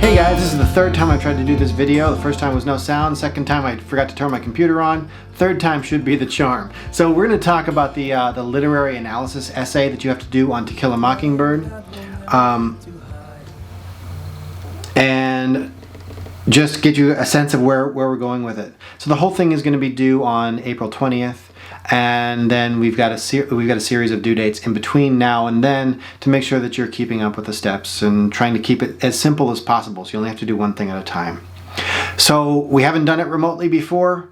Hey guys, this is the third time I tried to do this video. The first time was no sound, second time I forgot to turn my computer on, third time should be the charm. So we're going to talk about the literary analysis essay that you have to do on To Kill a Mockingbird. And just get you a sense of where we're going with it. So the whole thing is going to be due on April 20th. And then we've got a series of due dates in between now and then to make sure that you're keeping up with the steps and trying to keep it as simple as possible, so you only have to do one thing at a time. So we haven't done it remotely before.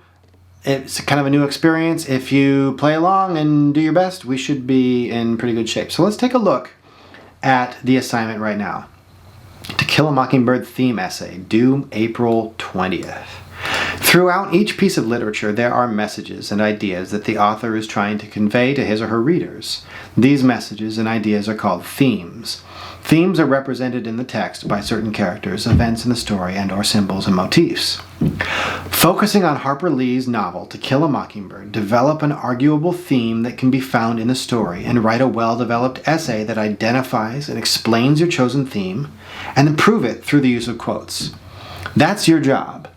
It's kind of a new experience. If you play along and do your best, we should be in pretty good shape. So let's take a look at the assignment right now. To Kill a Mockingbird theme essay, due April 20th. Throughout each piece of literature, there are messages and ideas that the author is trying to convey to his or her readers. These messages and ideas are called themes. Themes are represented in the text by certain characters, events in the story, and/or symbols and motifs. Focusing on Harper Lee's novel, To Kill a Mockingbird, develop an arguable theme that can be found in the story and write a well-developed essay that identifies and explains your chosen theme, and then prove it through the use of quotes. That's your job.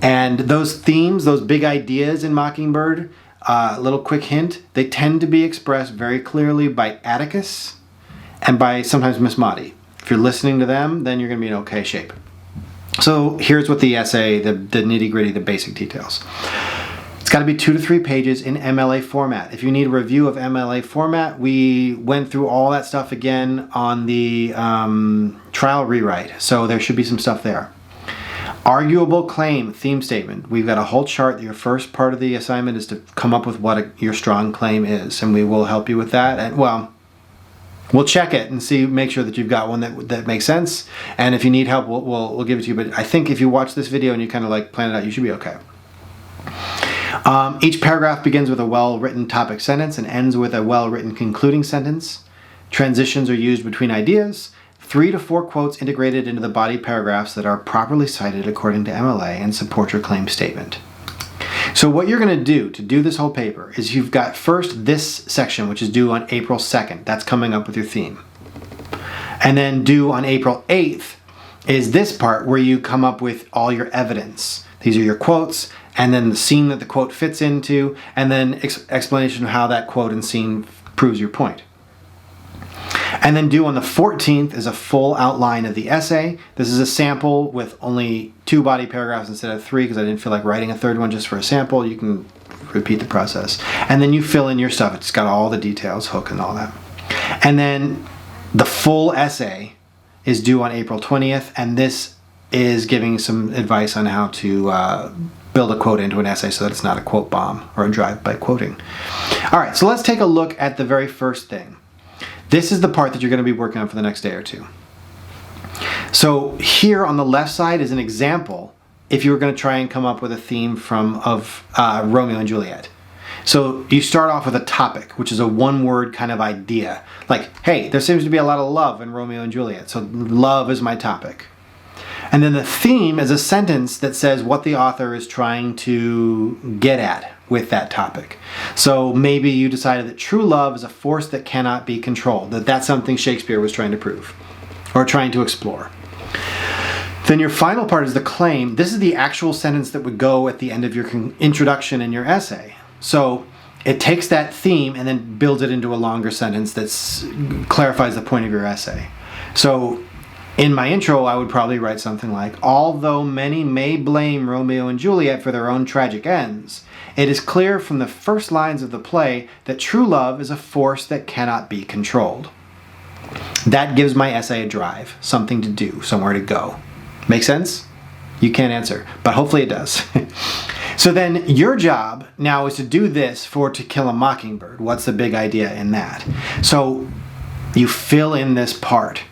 And those themes, those big ideas in Mockingbird, little quick hint, they tend to be expressed very clearly by Atticus and by sometimes Miss Maudie. If you're listening to them, then you're going to be in okay shape. So here's what the essay, the nitty-gritty, the basic details. It's got to be 2 to 3 pages in MLA format. If you need a review of MLA format, we went through all that stuff again on the trial rewrite, so there should be some stuff there. Arguable claim theme statement. We've got a whole chart. Your first part of the assignment is to come up with what your strong claim is, and we will help you with that. And well, we'll check it and see, make sure that you've got one that makes sense. And if you need help, we'll give it to you. But I think if you watch this video and you kind of like plan it out, you should be okay. Each paragraph begins with a well-written topic sentence and ends with a well-written concluding sentence. Transitions are used between ideas. 3 to 4 quotes integrated into the body paragraphs that are properly cited according to MLA and support your claim statement. So what you're going to do this whole paper is you've got first this section, which is due on April 2nd. That's coming up with your theme. And then due on April 8th is this part where you come up with all your evidence. These are your quotes, and then the scene that the quote fits into, and then explanation of how that quote and scene proves your point. And then due on the 14th is a full outline of the essay. This is a sample with only 2 body paragraphs instead of 3 because I didn't feel like writing a third one just for a sample. You can repeat the process. And then you fill in your stuff. It's got all the details, hook and all that. And then the full essay is due on April 20th, and this is giving some advice on how to build a quote into an essay so that it's not a quote bomb or a drive-by quoting. All right, so let's take a look at the very first thing. This is the part that you're going to be working on for the next day or two. So here on the left side is an example if you were going to try and come up with a theme of Romeo and Juliet. So you start off with a topic, which is a one-word kind of idea. Like, hey, there seems to be a lot of love in Romeo and Juliet, so love is my topic. And then the theme is a sentence that says what the author is trying to get at with that topic. So maybe you decided that true love is a force that cannot be controlled, that's something Shakespeare was trying to prove or trying to explore. Then your final part is the claim. This is the actual sentence that would go at the end of your introduction in your essay. So it takes that theme and then builds it into a longer sentence that clarifies the point of your essay. So in my intro, I would probably write something like, although many may blame Romeo and Juliet for their own tragic ends, it is clear from the first lines of the play that true love is a force that cannot be controlled. That gives my essay a drive, something to do, somewhere to go. Make sense? You can't answer, but hopefully it does. So then your job now is to do this for To Kill a Mockingbird. What's the big idea in that? So you fill in this part.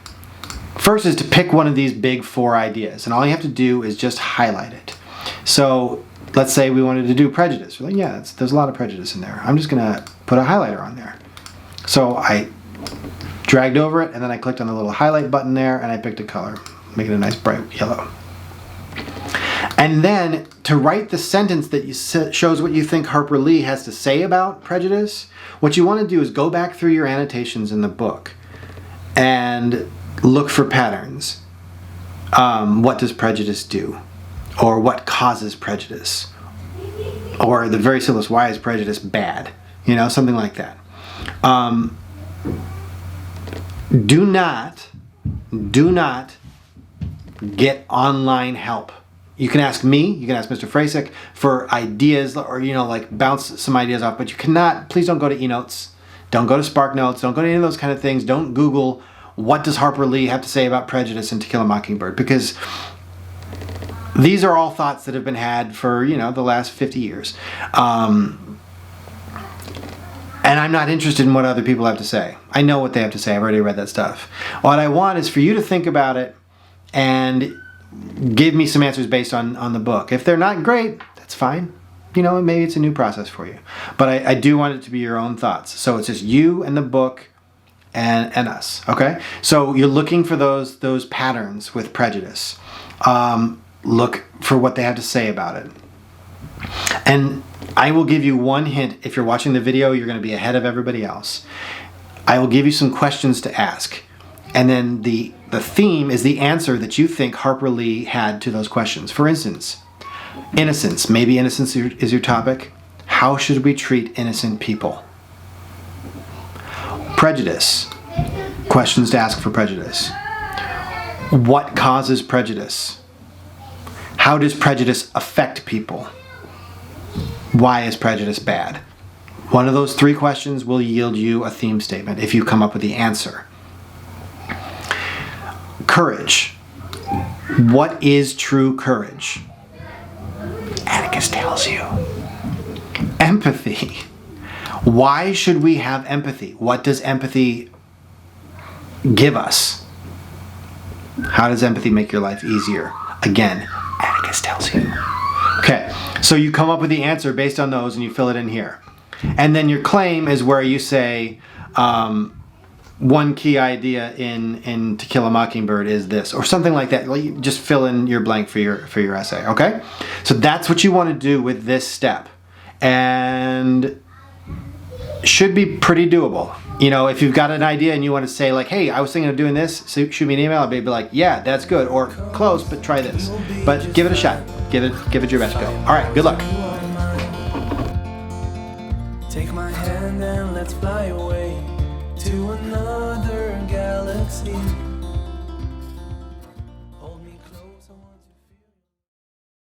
First is to pick one of these big 4 ideas, and all you have to do is just highlight it. So let's say we wanted to do prejudice. We're like, yeah, there's a lot of prejudice in there. I'm just going to put a highlighter on there. So I dragged over it, and then I clicked on the little highlight button there, and I picked a color, make it a nice bright yellow. And then to write the sentence that shows what you think Harper Lee has to say about prejudice, what you want to do is go back through your annotations in the book and look for patterns. what does prejudice do? Or what causes prejudice? Or the very simplest, why is prejudice bad? Something like that. Do not get online help. You can ask me, you can ask Mr. Frasick for ideas, or bounce some ideas off, but you cannot, please don't go to eNotes, don't go to SparkNotes, don't go to any of those kind of things, don't Google what does Harper Lee have to say about prejudice in To Kill a Mockingbird, because these are all thoughts that have been had for, the last 50 years. And I'm not interested in what other people have to say. I know what they have to say. I've already read that stuff. What I want is for you to think about it and give me some answers based on the book. If they're not great, that's fine. Maybe it's a new process for you. But I do want it to be your own thoughts. So it's just you and the book and us, okay? So you're looking for those patterns with prejudice. Look for what they have to say about it. And I will give you one hint. If you're watching the video, you're going to be ahead of everybody else. I will give you some questions to ask. And then the theme is the answer that you think Harper Lee had to those questions. For instance, innocence. Maybe innocence is your topic. How should we treat innocent people? Prejudice. Questions to ask for prejudice. What causes prejudice? How does prejudice affect people? Why is prejudice bad? One of those 3 questions will yield you a theme statement if you come up with the answer. Courage. What is true courage? Atticus tells you. Empathy. Why should we have empathy? What does empathy give us? How does empathy make your life easier? Again, Atticus tells you. Okay, so you come up with the answer based on those and you fill it in here. And then your claim is where you say, one key idea in To Kill a Mockingbird is this, or something like that. You just fill in your blank for your essay, okay? So that's what you want to do with this step. And should be pretty doable. If you've got an idea and you want to say like, hey, I was thinking of doing this, so shoot me an email. I'll be like, yeah, that's good, or close, but try this. But give it a shot. Give it your best go. All right, good luck. Take my hand and let's fly away to another galaxy.